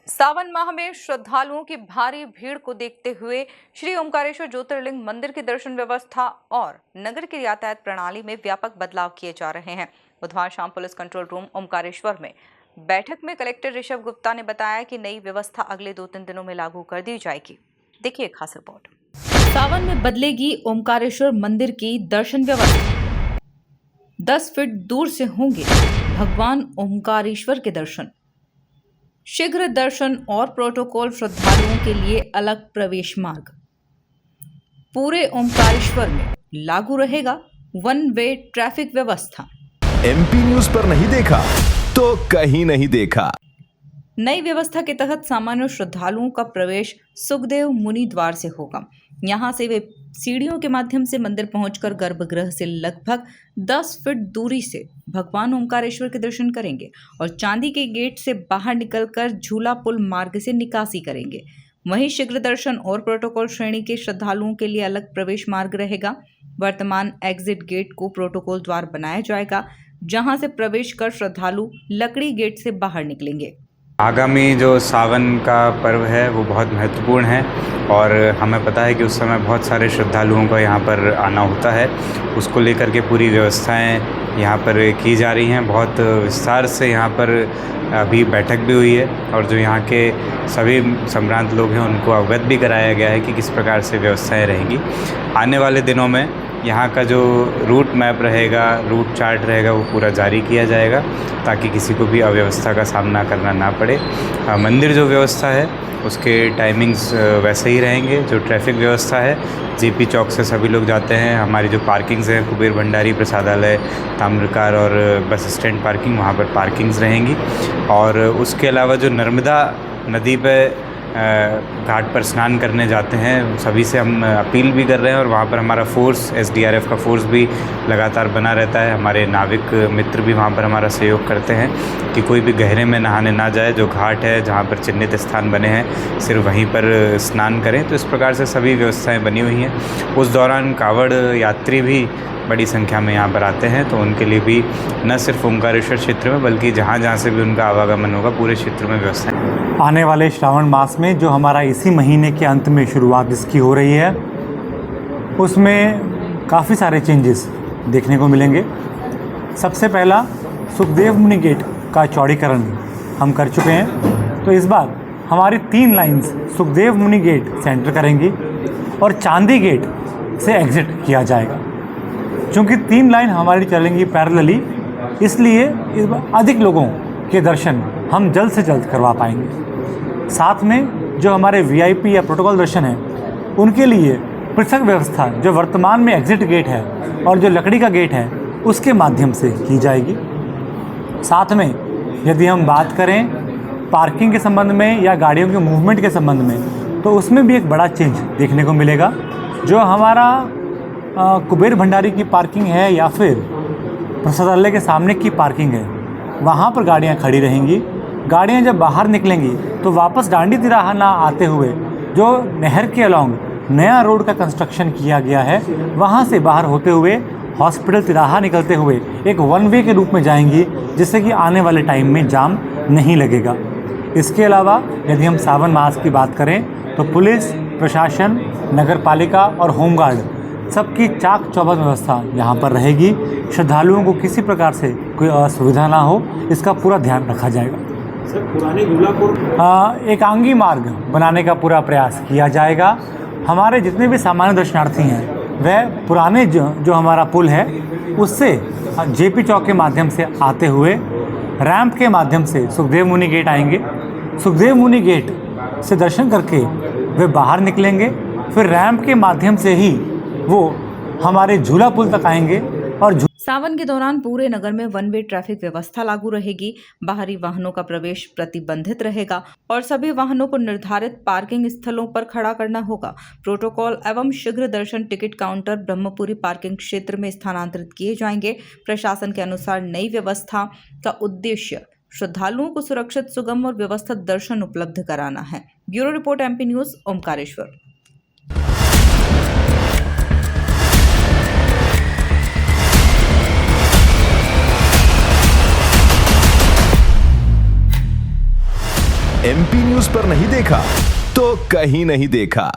सावन माह में श्रद्धालुओं की भारी भीड़ को देखते हुए श्री ओमकारेश्वर ज्योतिर्लिंग मंदिर की दर्शन व्यवस्था और नगर की यातायात प्रणाली में व्यापक बदलाव किए जा रहे हैं। बुधवार शाम पुलिस कंट्रोल रूम ओमकारेश्वर में बैठक में कलेक्टर ऋषभ गुप्ता ने बताया कि नई व्यवस्था अगले 2-3 दिनों में लागू कर दी जाएगी। देखिए खास रिपोर्ट। सावन में बदलेगी ओमकारेश्वर मंदिर की दर्शन व्यवस्था। 10 फीट दूर से होंगे भगवान ओमकारेश्वर के दर्शन। शीघ्र दर्शन और प्रोटोकॉल, श्रद्धालुओं के लिए अलग प्रवेश मार्ग। पूरे ओमकारेश्वर में लागू रहेगा 1 वे ट्रैफिक व्यवस्था। एमपी न्यूज पर नहीं देखा तो कहीं नहीं देखा। नई व्यवस्था के तहत सामान्य श्रद्धालुओं का प्रवेश सुखदेव मुनि द्वार से होगा। यहां से वे सीढ़ियों के माध्यम से मंदिर पहुंचकर गर्भगृह से लगभग 10 फीट दूरी से भगवान ओमकारेश्वर के दर्शन करेंगे और चांदी के गेट से बाहर निकलकर झूला पुल मार्ग से निकासी करेंगे। वहीं शीघ्र दर्शन और प्रोटोकॉल श्रेणी के श्रद्धालुओं के लिए अलग प्रवेश मार्ग रहेगा। वर्तमान एग्जिट गेट को प्रोटोकॉल द्वार बनाया जाएगा, जहां से प्रवेश कर श्रद्धालु लकड़ी गेट से बाहर निकलेंगे। आगामी जो सावन का पर्व है वो बहुत महत्वपूर्ण है और हमें पता है कि उस समय बहुत सारे श्रद्धालुओं का यहाँ पर आना होता है। उसको लेकर के पूरी व्यवस्थाएं यहाँ पर की जा रही हैं। बहुत विस्तार से यहाँ पर अभी बैठक भी हुई है और जो यहाँ के सभी संभ्रांत लोग हैं उनको अवगत भी कराया गया है कि किस प्रकार से व्यवस्थाएं रहेंगी। आने वाले दिनों में यहाँ का जो रूट मैप रहेगा, रूट चार्ट रहेगा, वो पूरा जारी किया जाएगा ताकि किसी को भी अव्यवस्था का सामना करना ना पड़े। मंदिर जो व्यवस्था है उसके टाइमिंग्स वैसे ही रहेंगे। जो ट्रैफिक व्यवस्था है, जेपी चौक से सभी लोग जाते हैं। हमारी जो पार्किंग्स हैं, कुबेर भंडारी प्रसादालय, ताम्रकार और बस स्टैंड पार्किंग, वहाँ पर पार्किंग्स रहेंगी। और उसके अलावा जो नर्मदा नदी पे घाट पर स्नान करने जाते हैं, सभी से हम अपील भी कर रहे हैं और वहाँ पर हमारा फोर्स, एसडीआरएफ का फोर्स भी लगातार बना रहता है। हमारे नाविक मित्र भी वहाँ पर हमारा सहयोग करते हैं कि कोई भी गहरे में नहाने ना जाए। जो घाट है जहाँ पर चिन्हित स्थान बने हैं सिर्फ वहीं पर स्नान करें। तो इस प्रकार से सभी व्यवस्थाएँ बनी हुई हैं। उस दौरान कांवड़ यात्री भी बड़ी संख्या में यहाँ पर आते हैं, तो उनके लिए भी न सिर्फ ओमकारेश्वर क्षेत्र में बल्कि जहाँ जहाँ से भी उनका आवागमन होगा पूरे क्षेत्र में व्यवस्था। आने वाले श्रावण मास में जो हमारा इसी महीने के अंत में शुरुआत इसकी हो रही है, उसमें काफ़ी सारे चेंजेस देखने को मिलेंगे। सबसे पहला, सुखदेव मुनि गेट का चौड़ीकरण हम कर चुके हैं, तो इस बार हमारी 3 लाइन्स सुखदेव मुनि गेट से एंटर करेंगी और चांदी गेट से एग्ज़िट किया जाएगा। चूँकि 3 लाइन हमारी चलेंगी पैरेलली, इसलिए इस बार अधिक लोगों के दर्शन हम जल्द से जल्द करवा पाएंगे। साथ में जो हमारे वीआईपी या प्रोटोकॉल दर्शन हैं उनके लिए पृथक व्यवस्था जो वर्तमान में एग्जिट गेट है और जो लकड़ी का गेट है उसके माध्यम से की जाएगी। साथ में यदि हम बात करें पार्किंग के संबंध में या गाड़ियों के मूवमेंट के संबंध में, तो उसमें भी एक बड़ा चेंज देखने को मिलेगा। जो हमारा कुबेर भंडारी की पार्किंग है या फिर प्रसादालय के सामने की पार्किंग है, वहाँ पर गाड़ियाँ खड़ी रहेंगी। गाड़ियाँ जब बाहर निकलेंगी तो वापस डांडी तिराहा ना आते हुए जो नहर के अलॉन्ग नया रोड का कंस्ट्रक्शन किया गया है, वहाँ से बाहर होते हुए हॉस्पिटल तिराहा निकलते हुए एक 1 वे के रूप में जाएंगी, जिससे कि आने वाले टाइम में जाम नहीं लगेगा। इसके अलावा यदि हम सावन मास की बात करें तो पुलिस प्रशासन, नगर पालिका और होमगार्ड सबकी चाक चौबंद व्यवस्था यहाँ पर रहेगी। श्रद्धालुओं को किसी प्रकार से कोई असुविधा ना हो, इसका पूरा ध्यान रखा जाएगा। सर, पुराने झूलापुर एकांगी मार्ग बनाने का पूरा प्रयास किया जाएगा। हमारे जितने भी सामान्य दर्शनार्थी हैं वह पुराने जो हमारा पुल है उससे जेपी चौक के माध्यम से आते हुए रैंप के माध्यम से सुखदेव मुनि गेट आएंगे। सुखदेव मुनि गेट से दर्शन करके वे बाहर निकलेंगे, फिर रैंप के माध्यम से ही वो हमारे झूला पुल तक आएंगे। और सावन के दौरान पूरे नगर में 1 वे ट्रैफिक व्यवस्था लागू रहेगी। बाहरी वाहनों का प्रवेश प्रतिबंधित रहेगा और सभी वाहनों को निर्धारित पार्किंग स्थलों पर खड़ा करना होगा। प्रोटोकॉल एवं शीघ्र दर्शन टिकट काउंटर ब्रह्मपुरी पार्किंग क्षेत्र में स्थानांतरित किए जाएंगे। प्रशासन के अनुसार नई व्यवस्था का उद्देश्य श्रद्धालुओं को सुरक्षित, सुगम और व्यवस्थित दर्शन उपलब्ध कराना है। Bureau report, MP news, Omkareshwar. MP news पर नहीं देखा तो कहीं नहीं देखा।